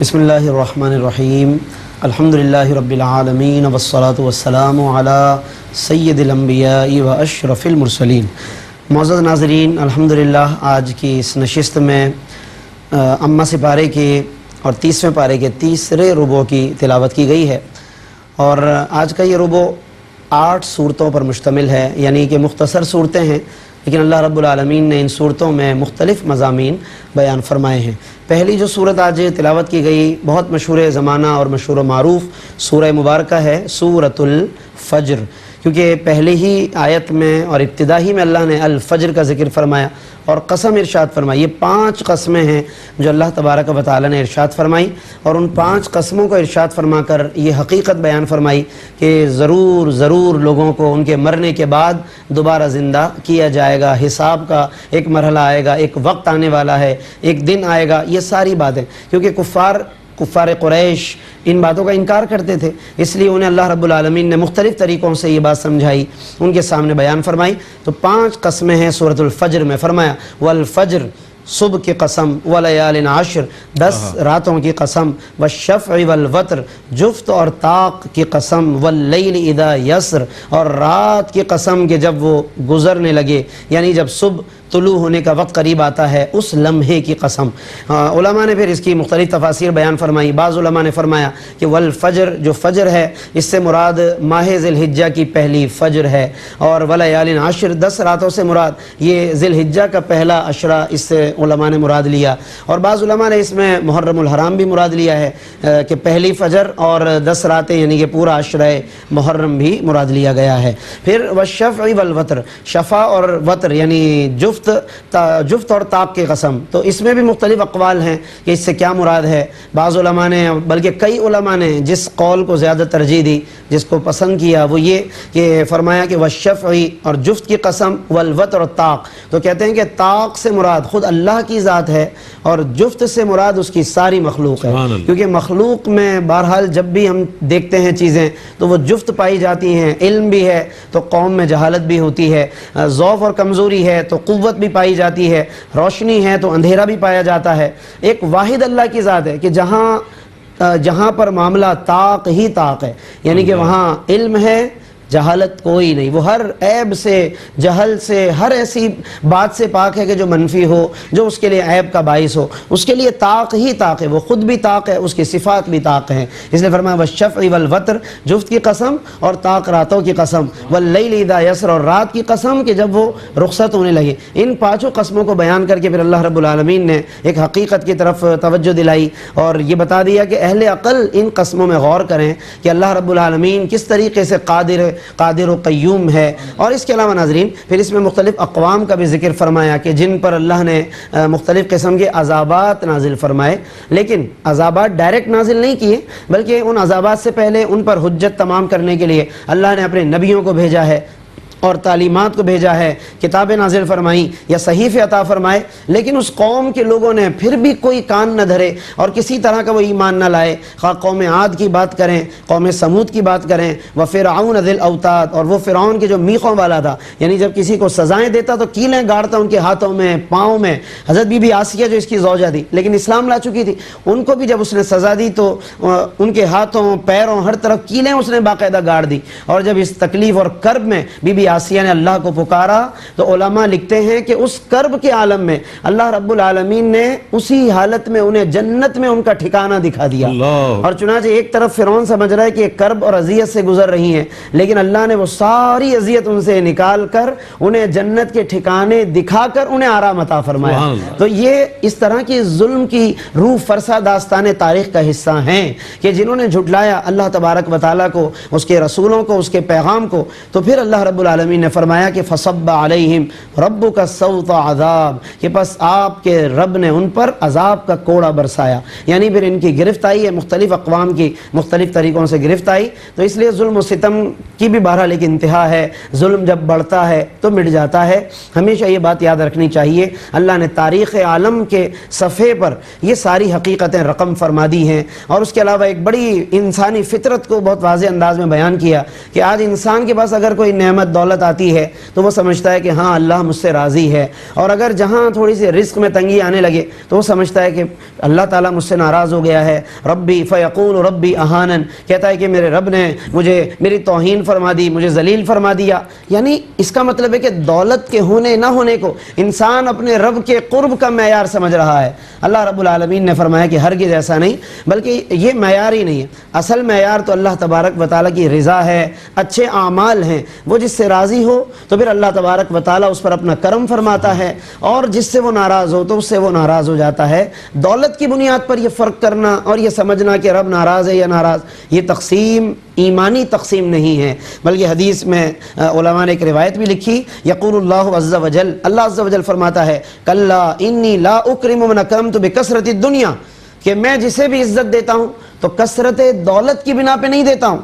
بسم اللہ الرحمن الرحیم الحمدللہ رب العالمین والصلاة والسلام علی سید الانبیاء و اشرف المرسلین۔ معزز ناظرین، الحمدللہ آج کی اس نشست میں امہ سپارے کے اور 30ویں پارے کے تیسرے ربع کی تلاوت کی گئی ہے، اور آج کا یہ ربع 8 صورتوں پر مشتمل ہے، یعنی کہ مختصر صورتیں ہیں، لیکن اللہ رب العالمین نے ان صورتوں میں مختلف مضامین بیان فرمائے ہیں۔ پہلی جو صورت آج تلاوت کی گئی بہت مشہور زمانہ اور مشہور و معروف سورہ مبارکہ ہے سورۃ الفجر، کیونکہ پہلے ہی آیت میں اور ابتدائی میں اللہ نے الفجر کا ذکر فرمایا اور قسم ارشاد فرمائی۔ یہ 5 قسمیں ہیں جو اللہ تبارک و تعالی نے ارشاد فرمائی، اور ان 5 قسموں کو ارشاد فرما کر یہ حقیقت بیان فرمائی کہ ضرور لوگوں کو ان کے مرنے کے بعد دوبارہ زندہ کیا جائے گا، حساب کا ایک مرحلہ آئے گا، ایک وقت آنے والا ہے، ایک دن آئے گا۔ یہ ساری باتیں کیونکہ کفار قریش ان باتوں کا انکار کرتے تھے، اس لیے انہیں اللہ رب العالمین نے مختلف طریقوں سے یہ بات سمجھائی، ان کے سامنے بیان فرمائی۔ تو 5 قسمیں ہیں سورۃ الفجر میں، فرمایا والفجر، صبح کی قسم، ولیال عشر، 10 راتوں کی قسم، والشفع والوتر، جفت اور طاق کی قسم، واللیل اذا یسر، اور رات کی قسم کہ جب وہ گزرنے لگے، یعنی جب صبح طلوع ہونے کا وقت قریب آتا ہے اس لمحے کی قسم۔ علماء نے پھر اس کی مختلف تفاسیر بیان فرمائی۔ بعض علماء نے فرمایا کہ والفجر، جو فجر ہے اس سے مراد ماہ ذی الحجہ کی پہلی فجر ہے، اور ولیال عشر، 10 راتوں سے مراد یہ ذی الحجہ کا پہلا عشرہ اس سے علماء نے مراد لیا، اور بعض علماء نے اس میں محرم الحرام بھی مراد لیا ہے کہ پہلی فجر اور 10 راتیں یعنی کہ پورا عشرہ محرم بھی مراد لیا گیا ہے۔ پھر والشفع والوتر، شفع اور وتر یعنی جفت اور طاق کی قسم، تو اس میں بھی مختلف اقوال ہیں کہ اس سے کیا مراد ہے۔ بعض علماء نے، بلکہ کئی علماء نے جس قول کو زیادہ ترجیح دی، جس کو پسند کیا، وہ یہ کہ فرمایا کہ والشفع اور جفت کی قسم، والوتر اور طاق، تو کہتے ہیں کہ طاق سے مراد خود اللہ کی ذات ہے اور جفت سے مراد اس کی ساری مخلوق ہے، کیونکہ مخلوق میں بہرحال جب بھی ہم دیکھتے ہیں چیزیں تو وہ جفت پائی جاتی ہیں۔ علم بھی ہے تو قوم میں جہالت بھی ہوتی ہے، ضعف اور کمزوری ہے تو قوت بھی پائی جاتی ہے، روشنی ہے تو اندھیرا بھی پایا جاتا ہے۔ ایک واحد اللہ کی ذات ہے کہ جہاں پر معاملہ طاق ہی طاق ہے، یعنی کہ وہاں علم ہے، جہالت کوئی نہیں، وہ ہر عیب سے، جہل سے، ہر ایسی بات سے پاک ہے کہ جو منفی ہو، جو اس کے لیے عیب کا باعث ہو، اس کے لیے طاق ہی طاق ہے، وہ خود بھی طاق ہے، اس کی صفات بھی طاق ہیں۔ اس لیے فرمایا والشفع والوتر، جفت کی قسم اور طاق راتوں کی قسم، واللیل اذا یسر، اور رات کی قسم کہ جب وہ رخصت ہونے لگے۔ ان 5 قسموں کو بیان کر کے پھر اللہ رب العالمین نے ایک حقیقت کی طرف توجہ دلائی اور یہ بتا دیا کہ اہل عقل ان قسموں میں غور کریں کہ اللہ رب العالمین کس طریقے سے قادر و قیوم ہے۔ اور اس کے علاوہ ناظرین پھر اس میں مختلف اقوام کا بھی ذکر فرمایا کہ جن پر اللہ نے مختلف قسم کے عذابات نازل فرمائے، لیکن عذابات ڈائریکٹ نازل نہیں کیے، بلکہ ان عذابات سے پہلے ان پر حجت تمام کرنے کے لیے اللہ نے اپنے نبیوں کو بھیجا ہے اور تعلیمات کو بھیجا ہے، کتابیں نازل فرمائیں یا صحیفے عطا فرمائے، لیکن اس قوم کے لوگوں نے پھر بھی کوئی کان نہ دھرے اور کسی طرح کا وہ ایمان نہ لائے۔ خواہ قوم عاد کی بات کریں، قوم سمود کی بات کریں، وفرعون ذی الاوتاد، اور وہ فرعون کے جو میخوں والا تھا، یعنی جب کسی کو سزائیں دیتا تو کیلیں گاڑتا ان کے ہاتھوں میں، پاؤں میں۔ حضرت بی بی آسیہ جو اس کی زوجہ تھی لیکن اسلام لا چکی تھی، ان کو بھی جب اس نے سزا دی تو ان کے ہاتھوں، پیروں، ہر طرف کیلیں اس نے باقاعدہ گاڑ دی، اور جب اس تکلیف اور کرب میں بی بی آسیہ نے اللہ کو پکارا تو علماء لکھتے ہیں کہ اس کرب کے عالم میں اللہ رب العالمین نے اسی حالت میں انہیں جنت میں ان کا ٹھکانہ دکھا دیا۔ اور چنانچہ ایک طرف فرعون سمجھ رہا ہے کہ کرب اور اذیت سے گزر رہی ہیں، لیکن اللہ نے وہ ساری اذیت ان سے نکال کر انہیں جنت کے ٹھکانے دکھا کر انہیں آرام عطا فرمایا۔ تو یہ اس طرح کی ظلم کی روح فرسا داستان تاریخ کا حصہ ہیں کہ جنہوں نے جھٹلایا اللہ تبارک و تعالیٰ کو، اس کے رسولوں کو، اس کے پیغام کو، تو پھر اللہ رب العالمین نے فرمایا کہ فصب علیہم ربک صوت عذاب، کہ پس آپ کے رب نے ان پر عذاب کا کوڑا برسایا، یعنی پھر ان کی گرفت آئی ہے، مختلف اقوام کی مختلف طریقوں سے گرفت آئی۔ تو اس لیے ظلم و ستم کی بھی بہرحال ایک انتہا ہے، ظلم جب بڑھتا ہے تو مٹ جاتا ہے، ہمیشہ یہ بات یاد رکھنی چاہیے۔ اللہ نے تاریخ عالم کے صفحے پر یہ ساری حقیقتیں رقم فرما دی ہیں، اور اس کے علاوہ ایک بڑی انسانی فطرت کو بہت واضح انداز میں بیان کیا کہ آج انسان کے پاس اگر کوئی نعمت دولت دولت آتی ہے تو وہ سمجھتا ہے کہ ہاں اللہ مجھ سے راضی ہے، اور اگر جہاں تھوڑی سی رزق میں تنگی آنے لگے تو وہ سمجھتا ہے کہ اللہ تعالیٰ مجھ سے ناراض ہو گیا ہے. ربی فیقول ربی اہانن، کہتا ہے کہ میرے رب نے مجھے میری توہین فرما دی، مجھے ذلیل فرما دیا. یعنی اس کا مطلب ہے کہ دولت کے ہونے نہ ہونے کو انسان اپنے رب کے قرب کا معیار سمجھ رہا ہے. اللہ رب العالمین نے فرمایا کہ ہرگز ایسا نہیں، بلکہ یہ معیار ہی نہیں ہے. اصل معیار تو اللہ تبارک و تعالیٰ کی رضا ہے، اچھے اعمال ہیں. وہ جس سے راضی ہو تو پھر اللہ تبارک و تعالیٰ اس پر اپنا کرم فرماتا ہے، اور جس سے وہ ناراض ہو تو اس سے وہ ناراض ہو جاتا ہے. دولت کی بنیاد پر یہ فرق کرنا اور یہ سمجھنا کہ رب ناراض ہے یا ناراض، یہ تقسیم ایمانی تقسیم نہیں ہے، بلکہ حدیث میں علماء نے ایک روایت بھی لکھی، یقول اللہ عز وجل، اللہ عز وجل فرماتا ہے کلا انی لا اکرم من اکرمت بکثرت الدنیا، کہ میں جسے بھی عزت دیتا ہوں تو کثرت دولت کی بنا پہ نہیں دیتا ہوں.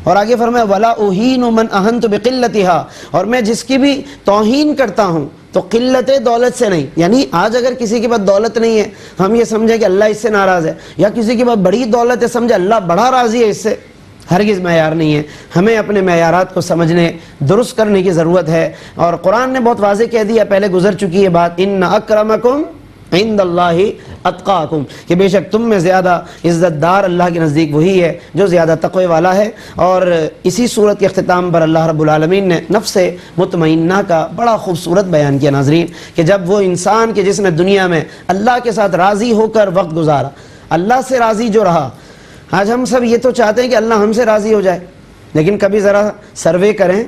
اور آگے فرمایا ولا اہین من اہنت بقلتها، اور میں جس کی بھی توہین کرتا ہوں تو قلت دولت سے نہیں. یعنی آج اگر کسی کے پاس دولت نہیں ہے ہم یہ سمجھیں کہ اللہ اس سے ناراض ہے، یا کسی کے پاس بڑی دولت ہے سمجھے اللہ بڑا راضی ہے اس سے، ہرگز معیار نہیں ہے. ہمیں اپنے معیارات کو سمجھنے درست کرنے کی ضرورت ہے. اور قرآن نے بہت واضح کہہ دیا، پہلے گزر چکی ہے بات، ان اکرمکم عند اللہ اتقاکم، کہ بے شک تم میں زیادہ عزت دار اللہ کے نزدیک وہی ہے جو زیادہ تقوی والا ہے. اور اسی صورت کے اختتام پر اللہ رب العالمین نے نفس مطمئنہ کا بڑا خوبصورت بیان کیا ناظرین، کہ جب وہ انسان کہ جس نے دنیا میں اللہ کے ساتھ راضی ہو کر وقت گزارا، اللہ سے راضی جو رہا. آج ہم سب یہ تو چاہتے ہیں کہ اللہ ہم سے راضی ہو جائے، لیکن کبھی ذرا سروے کریں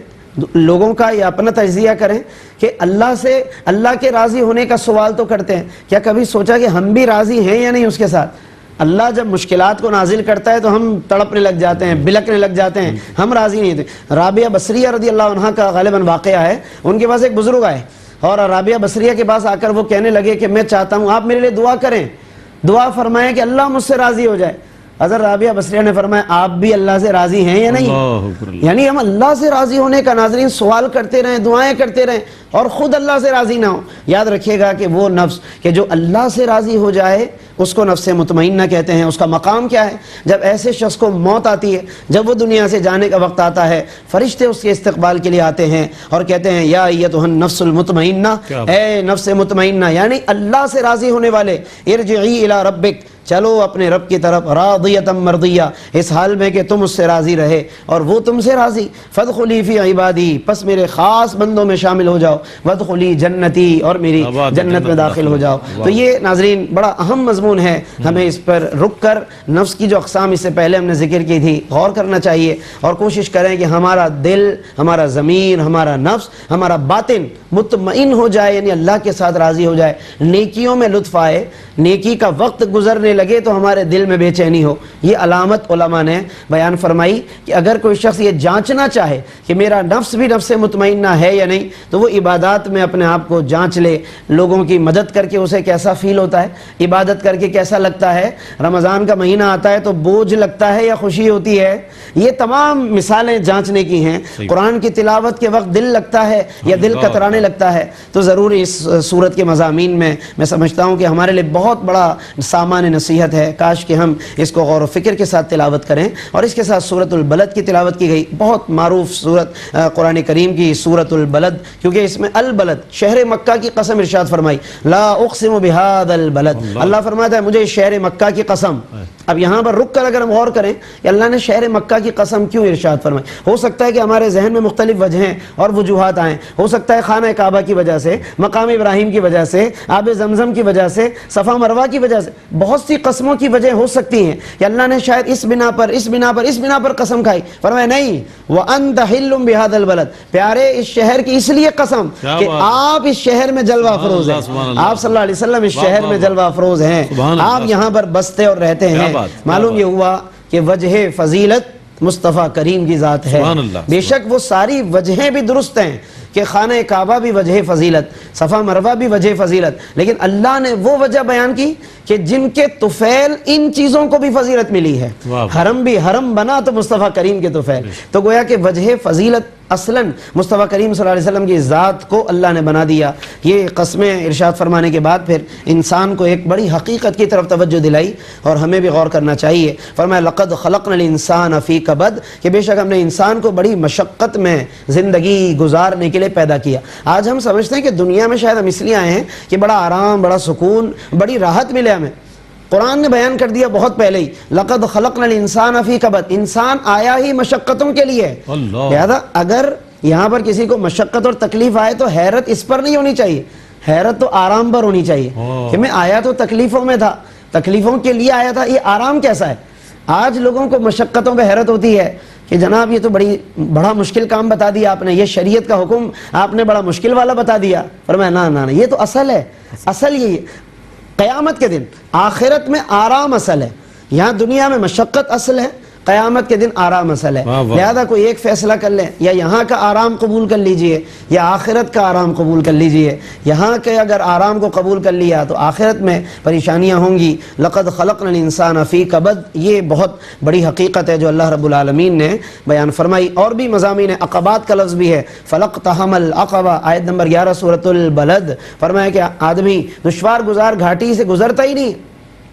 لوگوں کا یا اپنا تجزیہ کریں کہ اللہ سے، اللہ کے راضی ہونے کا سوال تو کرتے ہیں، کیا کبھی سوچا کہ ہم بھی راضی ہیں یا نہیں اس کے ساتھ؟ اللہ جب مشکلات کو نازل کرتا ہے تو ہم تڑپنے لگ جاتے ہیں، بلکنے لگ جاتے ہیں، ہم راضی نہیں تھے. رابعہ بصریہ رضی اللہ عنہ کا غالباً واقعہ ہے، ان کے پاس ایک بزرگ آئے اور رابعہ بصریہ کے پاس آ کر وہ کہنے لگے کہ میں چاہتا ہوں آپ میرے لیے دعا کریں، دعا فرمائیں کہ اللہ مجھ سے راضی ہو جائے. حضرت رابعہ بصریہ نے فرمایا آپ بھی اللہ سے راضی ہیں یا نہیں؟ یعنی ہم اللہ سے راضی ہونے کا ناظرین سوال کرتے رہیں، دعائیں کرتے رہیں، اور خود اللہ سے راضی نہ ہو. یاد رکھیے گا کہ وہ نفس کہ جو اللہ سے راضی ہو جائے اس کو نفس مطمئنہ کہتے ہیں. اس کا مقام کیا ہے؟ جب ایسے شخص کو موت آتی ہے، جب وہ دنیا سے جانے کا وقت آتا ہے، فرشتے اس کے استقبال کے لیے آتے ہیں اور کہتے ہیں یا ایتھا النفس المطمئنہ، اے نفس مطمئنہ، یعنی اللہ سے راضی ہونے والے، ارجعی الی ربک، چلو اپنے رب کی طرف، راضیۃ مرضیہ، اس حال میں کہ تم اس سے راضی رہے اور وہ تم سے راضی. فادخلی فی عبادی، پس میرے خاص بندوں میں شامل ہو جاؤ. وادخلی جنتی، اور میری جنت میں داخل ہو جاؤ. تو یہ ناظرین بڑا اہم مضمون ہے، ہمیں اس پر رک کر نفس کی جو اقسام اس سے پہلے ہم نے ذکر کی تھی غور کرنا چاہیے، اور کوشش کریں کہ ہمارا دل، ہمارا ضمیر، ہمارا نفس، ہمارا باطن مطمئن ہو جائے، یعنی اللہ کے ساتھ راضی ہو جائے، نیکیوں میں لطف آئے، نیکی کا وقت گزرنے لگے تو ہمارے دل میں بے چینی ہو. یہ علامت علماء نے بیان فرمائی کہ اگر کوئی شخص یہ جانچنا چاہے کہ میرا نفس بھی نفس مطمئنہ ہے یا نہیں تو وہ عبادات میں اپنے آپ کو جانچ لے. لوگوں کی مدد کر کے اسے کیسا فیل ہوتا ہے، عبادت کر کے کیسا لگتا ہے، رمضان کا مہینہ آتا ہے تو بوجھ لگتا ہے یا خوشی ہوتی ہے. یہ تمام مثالیں جانچنے کی ہیں. قرآن کی تلاوت کے وقت دل لگتا ہے یا دل کترانے لگتا ہے. تو ضرور اس صورت کے مضامین میں سمجھتا ہوں کہ ہمارے لیے بہت بڑا سامان نصیحت ہے. کاش کہ ہم اس کو غور و فکر کے ساتھ تلاوت کریں. اور اس کے ساتھ سورۃ البلد کی تلاوت کی گئی، بہت معروف سورت قرآن کریم کی سورۃ البلد، کیونکہ اس میں البلد شہر مکہ کی قسم ارشاد فرمائی، لا اقسم بہذا البلد، اللہ فرماتا ہے مجھے شہر مکہ کی قسم. اب یہاں پر رک کر اگر ہم غور کریں کہ اللہ نے شہر مکہ کی قسم کیوں ارشاد فرمائی، ہو سکتا ہے کہ ہمارے ذہن میں مختلف وجہیں اور وجوہات آئیں. ہو سکتا ہے خانہ کعبہ کی وجہ سے، مقام ابراہیم کی وجہ سے، آب زمزم کی وجہ سے، صفا مروہ کی وجہ سے، بہت سی قسموں کی وجہ ہو سکتی ہیں کہ اللہ نے شاید اس بنا پر قسم کھائی. فرمایا نہیں، وَأَنْتَ حِلٌّ بِهَذَا الْبَلَدِ، پیارے اس شہر کی اس لیے قسم کہ آپ اس شہر میں جلوہ افروز ہیں. آپ صلی اللہ علیہ وسلم اس شہر میں جلوہ افروز ہیں، آپ یہاں پر بستے اور رہتے ہیں. معلوم یہ ہوا کہ وجہ فضیلت مصطفیٰ کریم کی ذات ہے. بے شک وہ ساری وجہیں بھی درست ہیں کہ خانہ کعبہ بھی وجہ فضیلت، صفا مروہ بھی وجہ فضیلت، لیکن اللہ نے وہ وجہ بیان کی کہ جن کے طفیل ان چیزوں کو بھی فضیلت ملی ہے. حرم بھی حرم بنا تو مصطفیٰ کریم کے طفیل. تو گویا کہ وجہ فضیلت اصلاً مصطفیٰ کریم صلی اللہ علیہ وسلم کی ذات کو اللہ نے بنا دیا. یہ قسمیں ارشاد فرمانے کے بعد پھر انسان کو ایک بڑی حقیقت کی طرف توجہ دلائی اور ہمیں بھی غور کرنا چاہیے. فرمایا لقد خلقنا الانسان فی کبد کہ بے شک ہم نے انسان کو بڑی مشقت میں زندگی گزارنے کے لیے پیدا کیا. آج ہم سمجھتے ہیں کہ دنیا میں شاید ہم اس لیے آئے ہیں کہ بڑا آرام، بڑا سکون، بڑی راحت ملے ہمیں. قرآن نے بیان کر دیا بہت پہلے ہی لقد خلقنا الانسان فی کبد، انسان آیا ہی مشقتوں کے لیے. لہذا اگر یہاں پر کسی کو مشقت اور تکلیف آئے تو حیرت اس پر نہیں ہونی چاہیے، حیرت تو آرام پر ہونی چاہیے کہ میں آیا تو تکلیفوں میں تھا، تکلیفوں کے لیے آیا تھا، یہ آرام کیسا ہے. آج لوگوں کو مشقتوں پہ حیرت ہوتی ہے کہ جناب یہ تو بڑا مشکل کام بتا دیا آپ نے، یہ شریعت کا حکم آپ نے بڑا مشکل والا بتا دیا. فرمایا نہ یہ تو اصل ہے، اصل یہ قیامت کے دن آخرت میں آرام اصل ہے. یہاں دنیا میں مشقت اصل ہے، قیامت کے دن آرام اصل ہے. لہذا کوئی ایک فیصلہ کر لیں، یا یہاں کا آرام قبول کر لیجئے یا آخرت کا آرام قبول کر لیجئے. یہاں کے اگر آرام کو قبول کر لیا تو آخرت میں پریشانیاں ہوں گی. لقد خلقنا الانسان فی کبد، یہ بہت بڑی حقیقت ہے جو اللہ رب العالمین نے بیان فرمائی. اور بھی مضامین ہیں، عقبات کا لفظ بھی ہے، فلقتحم العقبہ آیت نمبر 11 سورۃ البلد. فرمایا کہ آدمی دشوار گزار گھاٹی سے گزرتا ہی نہیں.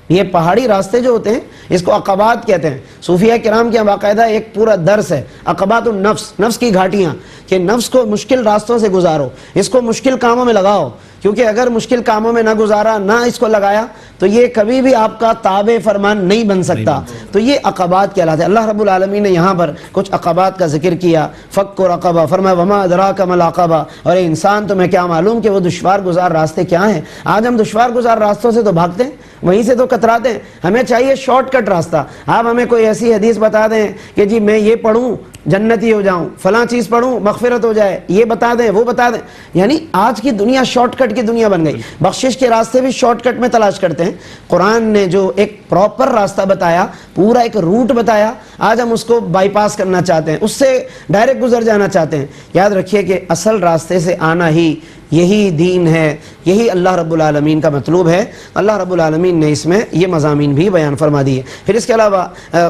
یہ پہاڑی راستے جو ہوتے ہیں اس کو عقبات کہتے ہیں. صوفیہ کرام کے باقاعدہ ایک پورا درس ہے عقبات النفس، نفس کی گھاٹیاں، کہ نفس کو مشکل راستوں سے گزارو، اس کو مشکل کاموں میں لگاؤ، کیونکہ اگر مشکل کاموں میں نہ گزارا، نہ اس کو لگایا تو یہ کبھی بھی آپ کا تابع فرمان نہیں بن سکتا. تو یہ عقبات کہلاتے ہیں. اللہ رب العالمین نے یہاں پر کچھ عقبات کا ذکر کیا. فک رقبہ، فرمایا وما ادراک ما العقبہ، اور اے انسان تمہیں کیا معلوم کہ وہ دشوار گزار راستے کیا ہیں. آج ہم دشوار گزار راستوں سے تو بھاگتے ہیں، وہیں سے تو کتراتے ہیں. ہمیں چاہیے شارٹ کٹ راستہ. آپ ہمیں کوئی ایسی حدیث بتا دیں کہ جی میں یہ پڑھوں جنتی ہو جاؤں، فلاں چیز پڑھوں مغفرت ہو جائے، یہ بتا دیں وہ بتا دیں. یعنی آج کی دنیا شارٹ کٹ کی دنیا بن گئی. بخشش کے راستے بھی شارٹ کٹ میں تلاش کرتے ہیں. قرآن نے جو ایک پراپر راستہ بتایا، پورا ایک روٹ بتایا، آج ہم اس کو بائی پاس کرنا چاہتے ہیں، اس سے ڈائریکٹ گزر جانا چاہتے ہیں. یاد رکھیے کہ اصل راستے سے آنا ہی یہی دین ہے، یہی اللہ رب العالمین کا مطلوب ہے. اللہ رب العالمین نے اس میں یہ مضامین بھی بیان فرما دیے. پھر اس کے علاوہ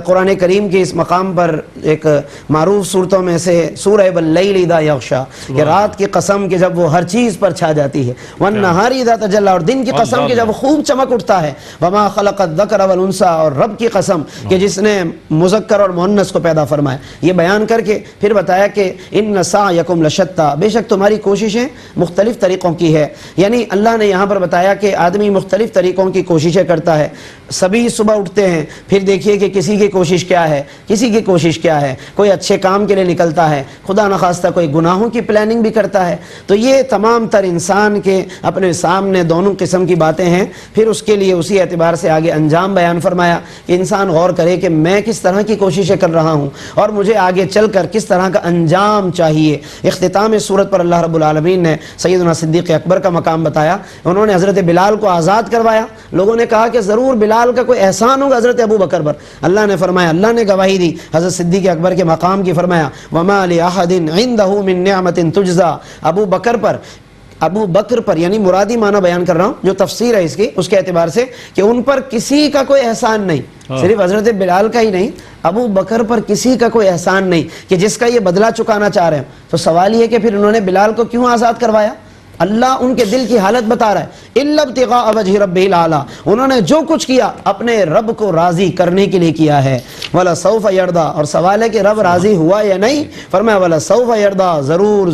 قرآن کریم کے اس مقام پر ایک معروف صورتوں میں سے سورہ واللیل اذا یغشا، کہ رات کی قسم کہ جب وہ ہر چیز پر چھا جاتی ہے، والنہار اذا تجلی، اور دن کی قسم کہ جب وہ خوب چمک اٹھتا ہے، وما خلق الذکر والانثی، اور رب کی قسم کہ جس نے مذکر اور مؤنث کو پیدا فرمایا. یہ بیان کر کے پھر بتایا کہ ان سعیکم لشتی، بے شک تمہاری کوششیں مختلف طریقوں کی ہے. یعنی اللہ نے یہاں پر بتایا کہ آدمی مختلف طریقوں کی کوششیں کرتا ہے. سبھی صبح اٹھتے ہیں، پھر دیکھیے کہ کسی کی کوشش کیا ہے، کسی کی کوشش کیا ہے. کوئی اچھے کام کے لیے نکلتا ہے، خدا نخواستہ کوئی گناہوں کی پلاننگ بھی کرتا ہے. تو یہ تمام تر انسان کے اپنے سامنے دونوں قسم کی باتیں ہیں. پھر اس کے لیے اسی اعتبار سے آگے انجام بیان فرمایا کہ انسان غور کرے کہ میں کس طرح کی کوششیں کر رہا ہوں اور مجھے آگے چل کر کس طرح کا انجام چاہیے. اختتام سورت پر اللہ رب العالمین نے سیدنا صدیق اکبر کا مقام بتایا. انہوں نے حضرت بلال کو آزاد کروایا. لوگوں نے کہا کہ ضرور بلال کا کوئی احسان ہوگا حضرت ابو بکر پر. اللہ نے فرمایا، اللہ نے گواہی دی حضرت صدیق اکبر کے مقام کی. فرمایا وما لأحد عنده من نعمت تجزا، ابو بکر پر یعنی مرادی معنی بیان کر رہا ہوں، جو تفسیر ہے اس کی اس کے اعتبار سے کہ ان پر کسی کا کوئی احسان نہیں. صرف حضرت بلال کا ہی نہیں، ابو بکر پر کسی کا کوئی احسان نہیں کہ جس کا یہ بدلہ چکانا چاہ رہے ہیں. تو سوال یہ کہ پھر انہوں نے بلال کو کیوں آزاد کروایا؟ اللہ ان کے دل کی حالت بتا رہا ہے. الا ابتغاء وجہ ربہ الاعلی، انہوں نے جو کچھ کیا اپنے رب کو راضی کرنے کے لیے کیا ہے. ولسوف یرضی، اور سوال ہے کہ رب راضی ہوا یا نہیں؟ فرمایا ولسوف یرضی، ضرور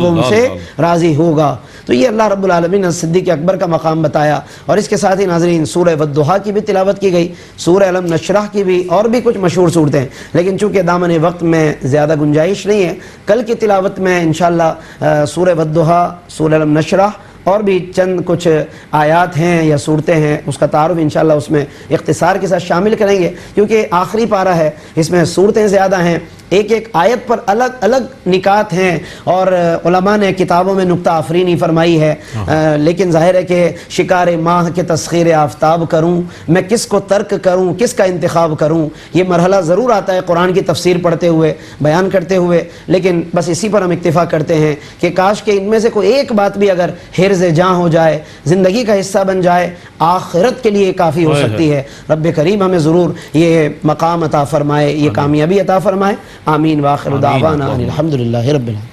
وہ ان سے راضی ہوگا. تو یہ اللہ رب العالمین نے صدیق اکبر کا مقام بتایا. اور اس کے ساتھ ہی ناظرین سورہ والضحیٰ کی بھی تلاوت کی گئی، سورہ علم نشرح کی بھی، اور بھی کچھ مشہور صورتیں ہیں. لیکن چونکہ دامن وقت میں زیادہ گنجائش نہیں ہے، کل کی تلاوت میں انشاءاللہ سورہ والضحیٰ، سورہ علم نشرح اور بھی چند کچھ آیات ہیں یا صورتیں ہیں، اس کا تعارف انشاءاللہ اس میں اختصار کے ساتھ شامل کریں گے، کیونکہ آخری پارہ ہے، اس میں صورتیں زیادہ ہیں، ایک ایک آیت پر الگ الگ نکات ہیں، اور علماء نے کتابوں میں نکتہ آفرینی فرمائی ہے. لیکن ظاہر ہے کہ شکار ماہ کے تسخیر آفتاب کروں، میں کس کو ترک کروں، کس کا انتخاب کروں، یہ مرحلہ ضرور آتا ہے قرآن کی تفسیر پڑھتے ہوئے، بیان کرتے ہوئے. لیکن بس اسی پر ہم اکتفا کرتے ہیں کہ کاش کہ ان میں سے کوئی ایک بات بھی اگر حرز جاں ہو جائے، زندگی کا حصہ بن جائے، آخرت کے لیے کافی ہو سکتی ہے. رب کریم ہمیں ضرور یہ مقام عطا فرمائے، یہ کامیابی عطا فرمائے. آمین، وآخر دعوانا ان الحمد للہ رب العالمین۔